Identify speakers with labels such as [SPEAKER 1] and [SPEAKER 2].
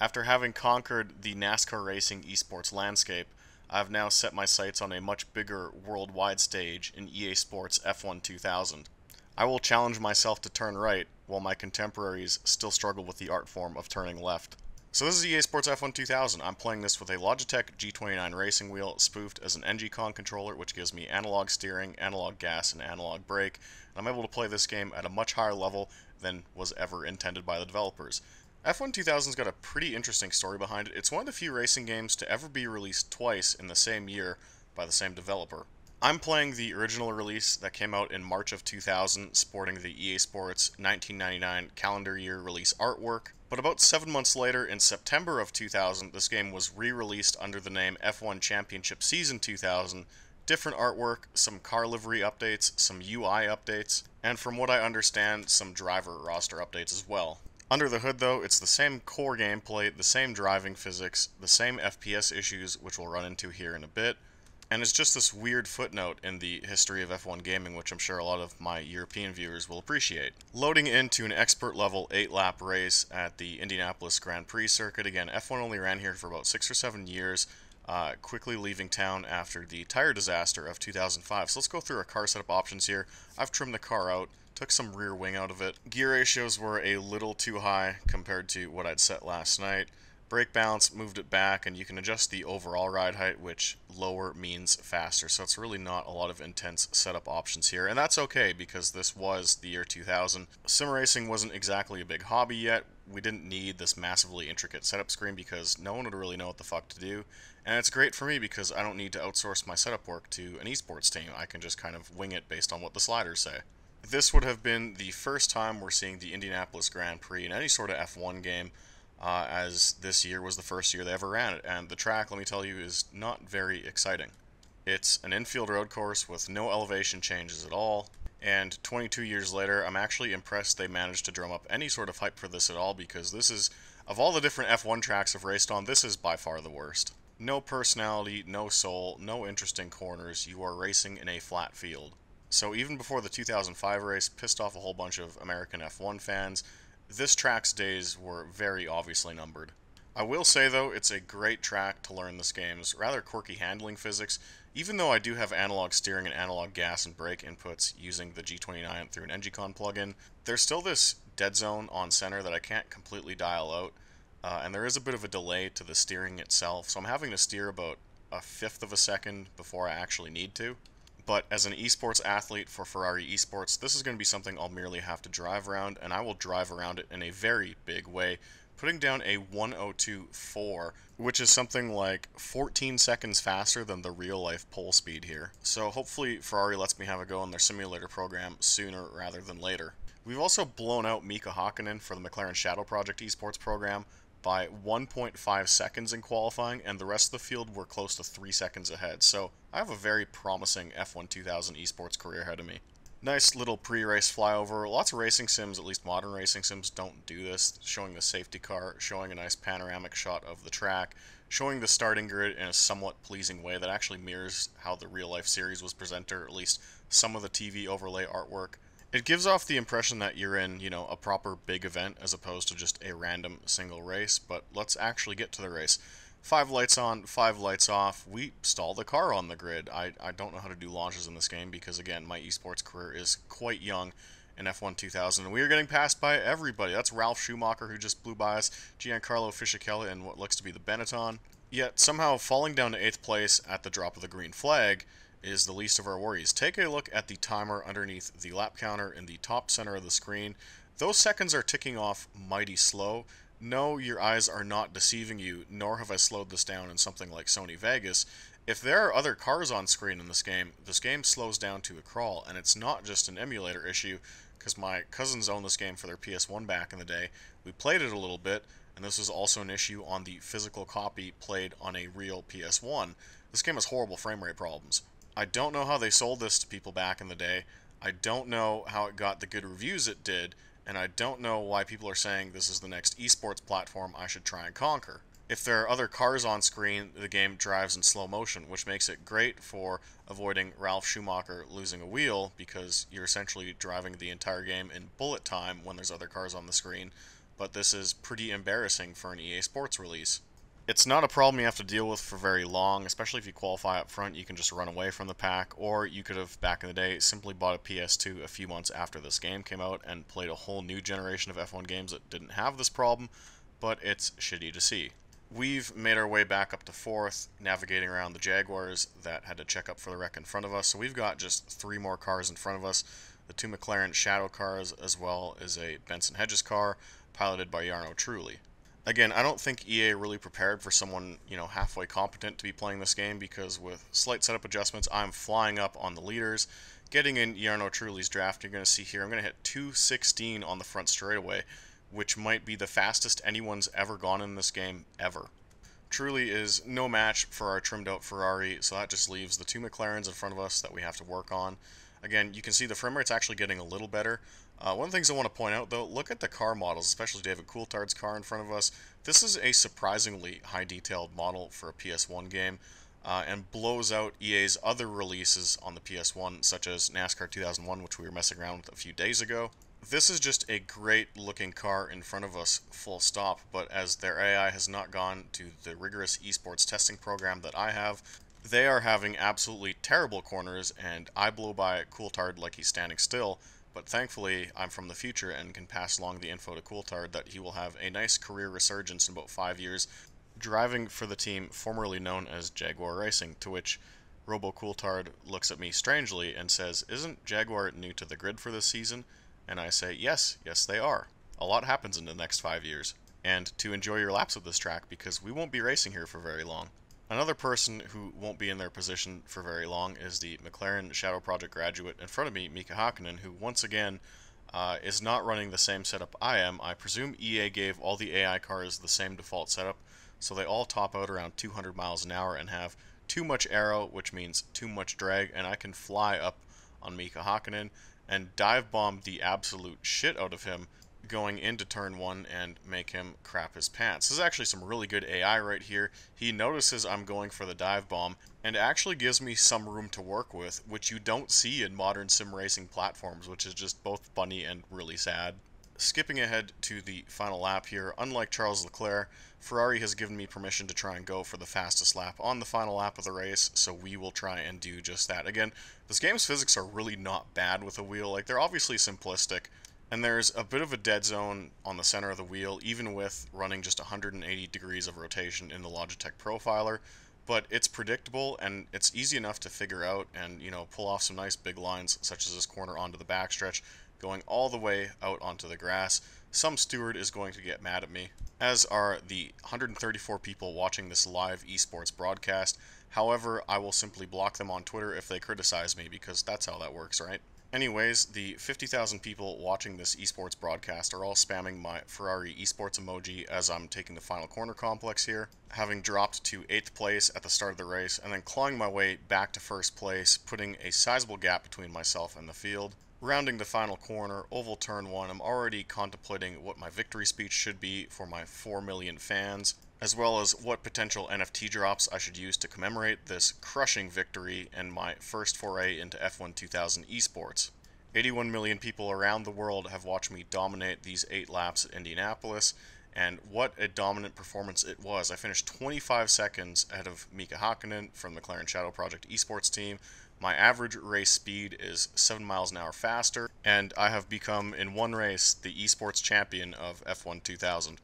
[SPEAKER 1] After having conquered the NASCAR racing esports landscape, I've now set my sights on a much bigger worldwide stage in EA Sports F1 2000. I will challenge myself to turn right, while my contemporaries still struggle with the art form of turning left. So this is EA Sports F1 2000. I'm playing this with a Logitech G29 racing wheel spoofed as an NG-Con controller, which gives me analog steering, analog gas, and analog brake. And I'm able to play this game at a much higher level than was ever intended by the developers. F1 2000's got a pretty interesting story behind it. It's one of the few racing games to ever be released twice in the same year by the same developer. I'm playing the original release that came out in March of 2000, sporting the EA Sports 1999 calendar year release artwork. But about 7 months later, in September of 2000, this game was re-released under the name F1 Championship Season 2000. Different artwork, some car livery updates, some UI updates, and from what I understand, some driver roster updates as well. Under the hood though, it's the same core gameplay, the same driving physics, the same FPS issues, which we'll run into here in a bit, and it's just this weird footnote in the history of F1 gaming, which I'm sure a lot of my European viewers will appreciate. Loading into an expert level 8-lap race at the Indianapolis Grand Prix circuit. Again, F1 only ran here for about 6 or 7 years, quickly leaving town after the tire disaster of 2005. So let's go through our car setup options here. I've trimmed the car out. Took some rear wing out of it. Gear ratios were a little too high compared to what I'd set last night. Brake balance, moved it back, and you can adjust the overall ride height, which lower means faster. So it's really not a lot of intense setup options here, and that's okay because this was the year 2000. Sim racing wasn't exactly a big hobby yet. We didn't need this massively intricate setup screen because no one would really know what the fuck to do. And it's great for me because I don't need to outsource my setup work to an esports team. I can just kind of wing it based on what the sliders say. This would have been the first time we're seeing the Indianapolis Grand Prix in any sort of F1 game, as this year was the first year they ever ran it, and the track, let me tell you, is not very exciting. It's an infield road course with no elevation changes at all, and 22 years later, I'm actually impressed they managed to drum up any sort of hype for this at all, because this is, of all the different F1 tracks I've raced on, this is by far the worst. No personality, no soul, no interesting corners, you are racing in a flat field. So even before the 2005 race pissed off a whole bunch of American F1 fans, this track's days were very obviously numbered. I will say though, it's a great track to learn this game's rather quirky handling physics, even though I do have analog steering and analog gas and brake inputs using the G29 through an NG-Con plugin. There's still this dead zone on center that I can't completely dial out, and there is a bit of a delay to the steering itself, so I'm having to steer about a fifth of a second before I actually need to. But as an esports athlete for Ferrari eSports, this is going to be something I'll merely have to drive around, and I will drive around it in a very big way, putting down a 102.4, which is something like 14 seconds faster than the real-life pole speed here. So hopefully Ferrari lets me have a go in their simulator program sooner rather than later. We've also blown out Mika Hakkinen for the McLaren Shadow Project esports program by 1.5 seconds in qualifying, and the rest of the field were close to 3 seconds ahead, so I have a very promising F1 2000 esports career ahead of me. Nice little pre-race flyover. Lots of racing sims, at least modern racing sims, don't do this, showing the safety car, showing a nice panoramic shot of the track, showing the starting grid in a somewhat pleasing way that actually mirrors how the real-life series was presented, or at least some of the TV overlay artwork. It gives off the impression that you're in, a proper big event as opposed to just a random single race, but let's actually get to the race. 5 lights on, 5 lights off. We stall the car on the grid. I don't know how to do launches in this game because, again, my esports career is quite young in F1 2000, and we are getting passed by everybody. That's Ralf Schumacher, who just blew by us, Giancarlo Fisichella in what looks to be the Benetton. Yet, somehow, falling down to 8th place at the drop of the green flag is the least of our worries. Take a look at the timer underneath the lap counter in the top center of the screen. Those seconds are ticking off mighty slow. No, your eyes are not deceiving you, nor have I slowed this down in something like Sony Vegas. If there are other cars on screen in this game slows down to a crawl, and it's not just an emulator issue, because my cousins owned this game for their PS1 back in the day. We played it a little bit, and this was also an issue on the physical copy played on a real PS1. This game has horrible frame rate problems. I don't know how they sold this to people back in the day. I don't know how it got the good reviews it did, and I don't know why people are saying this is the next esports platform I should try and conquer. If there are other cars on screen, the game drives in slow motion, which makes it great for avoiding Ralf Schumacher losing a wheel, because you're essentially driving the entire game in bullet time when there's other cars on the screen. but this is pretty embarrassing for an EA Sports release. It's not a problem you have to deal with for very long, especially if you qualify up front. You can just run away from the pack, or you could have, back in the day, simply bought a PS2 a few months after this game came out and played a whole new generation of F1 games that didn't have this problem, but it's shitty to see. We've made our way back up to 4th, navigating around the Jaguars that had to check up for the wreck in front of us, so we've got just 3 more cars in front of us. The 2 McLaren Shadow cars, as well as a Benson Hedges car, piloted by Jarno Trulli. Again, I don't think EA really prepared for someone, halfway competent to be playing this game, because with slight setup adjustments, I'm flying up on the leaders, getting in Jarno Trulli's draft. You're going to see here, I'm going to hit 216 on the front straightaway, which might be the fastest anyone's ever gone in this game, ever. Trulli is no match for our trimmed out Ferrari, so that just leaves the 2 McLarens in front of us that we have to work on. Again, you can see the frame rate's actually getting a little better. One of the things I want to point out, though, look at the car models, especially David Coulthard's car in front of us. This is a surprisingly high-detailed model for a PS1 game, and blows out EA's other releases on the PS1, such as NASCAR 2001, which we were messing around with a few days ago. This is just a great-looking car in front of us, full stop, but as their AI has not gone to the rigorous esports testing program that I have, they are having absolutely terrible corners, and I blow by Coulthard like he's standing still. But thankfully, I'm from the future and can pass along the info to Coulthard that he will have a nice career resurgence in about 5 years, driving for the team formerly known as Jaguar Racing, to which Robo Coulthard looks at me strangely and says, "Isn't Jaguar new to the grid for this season?" And I say, yes, they are. A lot happens in the next 5 years. And to enjoy your laps of this track, because we won't be racing here for very long. Another person who won't be in their position for very long is the McLaren Shadow Project graduate in front of me, Mika Hakkinen, who once again is not running the same setup I am. I presume EA gave all the AI cars the same default setup, so they all top out around 200 miles an hour and have too much aero, which means too much drag, and I can fly up on Mika Hakkinen and dive bomb the absolute shit out of him going into turn 1 and make him crap his pants. This is actually some really good AI right here. He notices I'm going for the dive bomb and actually gives me some room to work with, which you don't see in modern sim racing platforms, which is just both funny and really sad. Skipping ahead to the final lap here, unlike Charles Leclerc, Ferrari has given me permission to try and go for the fastest lap on the final lap of the race, so we will try and do just that. Again, this game's physics are really not bad with a wheel. Like, they're obviously simplistic, and there's a bit of a dead zone on the center of the wheel, even with running just 180 degrees of rotation in the Logitech Profiler, but it's predictable and it's easy enough to figure out and, pull off some nice big lines, such as this corner onto the backstretch, going all the way out onto the grass. Some steward is going to get mad at me, as are the 134 people watching this live esports broadcast. However, I will simply block them on Twitter if they criticize me, because that's how that works, right? Anyways, the 50,000 people watching this esports broadcast are all spamming my Ferrari esports emoji as I'm taking the final corner complex here, having dropped to 8th place at the start of the race, and then clawing my way back to 1st place, putting a sizable gap between myself and the field. Rounding the final corner, oval turn 1, I'm already contemplating what my victory speech should be for my 4 million fans, as well as what potential NFT drops I should use to commemorate this crushing victory and my first foray into F1 2000 esports. 81 million people around the world have watched me dominate these 8 laps at Indianapolis, and what a dominant performance it was. I finished 25 seconds ahead of Mika Hakkinen from the McLaren Shadow Project esports team. My average race speed is 7 miles an hour faster, and I have become, in one race, the esports champion of F1 2000.